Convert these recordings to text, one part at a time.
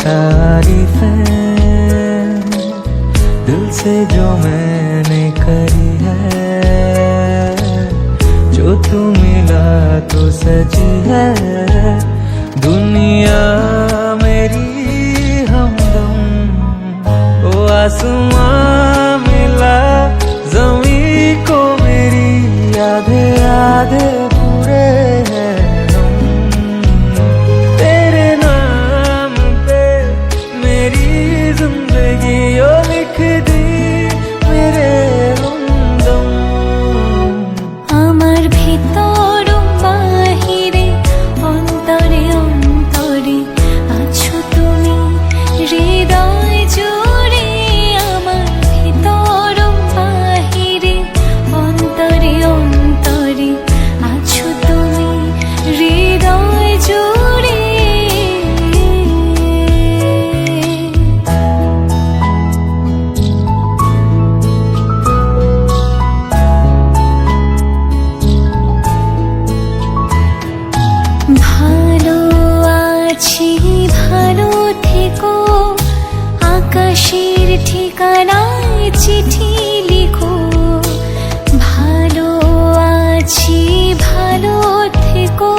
तारीफें दिल से जो मैंने करी है, जो तू मिला तो सजी है दुनिया मेरी हमदम। ओ आसमां मिला ज़मीं को मेरी, आधे आधे पूरे हैं हम। तेरे नाम पे मेरी जिंदगी ओ लिख दी मेरे हमदम। আমার ভিতর বাহিরে অন্তরে অন্তরে আছো তুমি হৃদয় জুড়ে। আমার ভিতর বাহিরে অন্তরে অন্তরে আছো তুমি হৃদয় জুড়ে। ভালো আছি ভালো থেকো, আকাশের ঠিকানায় চিঠি লিখো। ভালো আছি ভালো থেকো,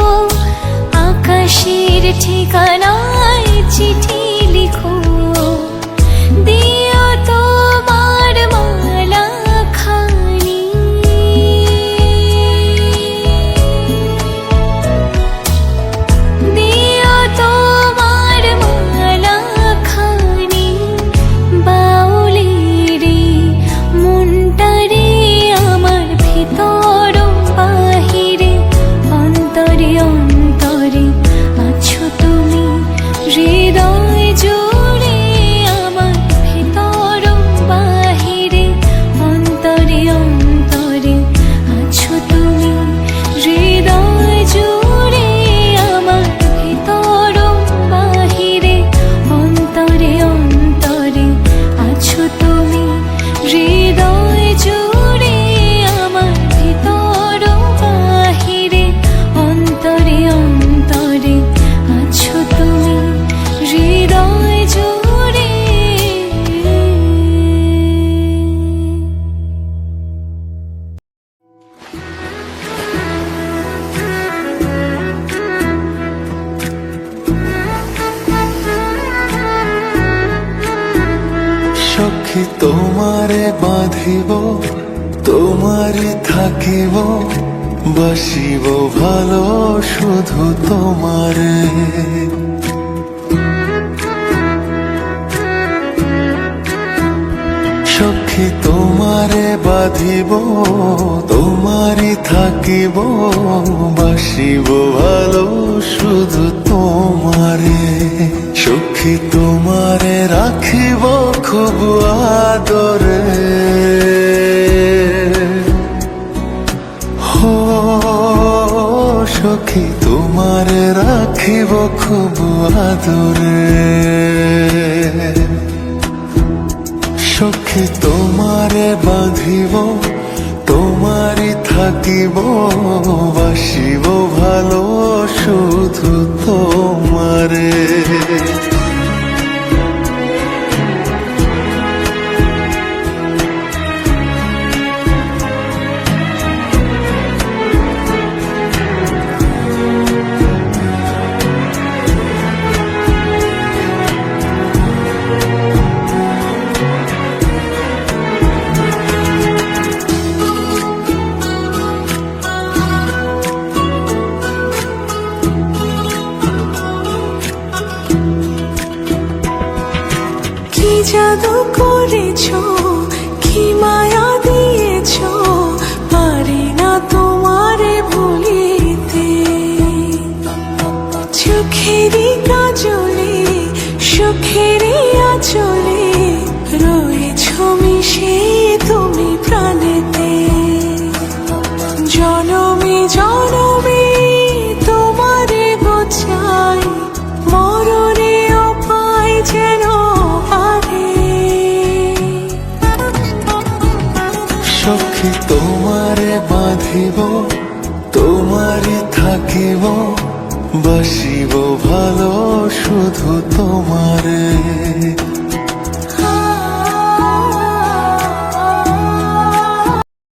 আকাশের ঠিকানায় চিঠি লিখো। দিও তোমার মালা খানি, দিও তোমার মালা খানি। বাউলিরে মনটারে আমার ভিতর বাহিরে অন্তরে অন্তরে আছো তুমি হৃদয় জুড়ে। আমার ভিতর বাহিরে অন্তরে অন্তরে আছো তুমি হৃদয় জুড়ে। আমার ভিতর বাহিরে অন্তরে অন্তরে আছো তুমি হৃদয় জুড়ে। আমার ভিতর বাহিরে অন্তরে অন্তরে আছো তুমি হৃদয় জুড়ে। সখী তোমারে বাঁধিব, তোমারই থাকিব, বাসিব ভালো শুধু তোমারে। সখী তোমারে বাঁধিব, তোমারই থাকিব, বাসিব ভালো শুধু তোমারে। সখী তোমারে রাখিব খুব আদরে, হো সখী তোমারে রাখিব খুব আদরে। সখী তোমারে বাঁধিব, তোমারই থাকিব, বাসিব ভালো শুধু তোমারে। কি জাদু করেছো, কি মায়া দিয়েছো, পারি না তোমারে ভুলিতে। চোখেরই কাজলে সুখেরই আঁচলে রয়েছো মিশে তুমি প্রাণেতে। জনমে জনমে তোমারে বোঝাই, মরণেও পাই যেন পারে। সখী তোমারে বাঁধিব, তোমারই থাকিব, বাসিব ভালো শুধু তোমারে।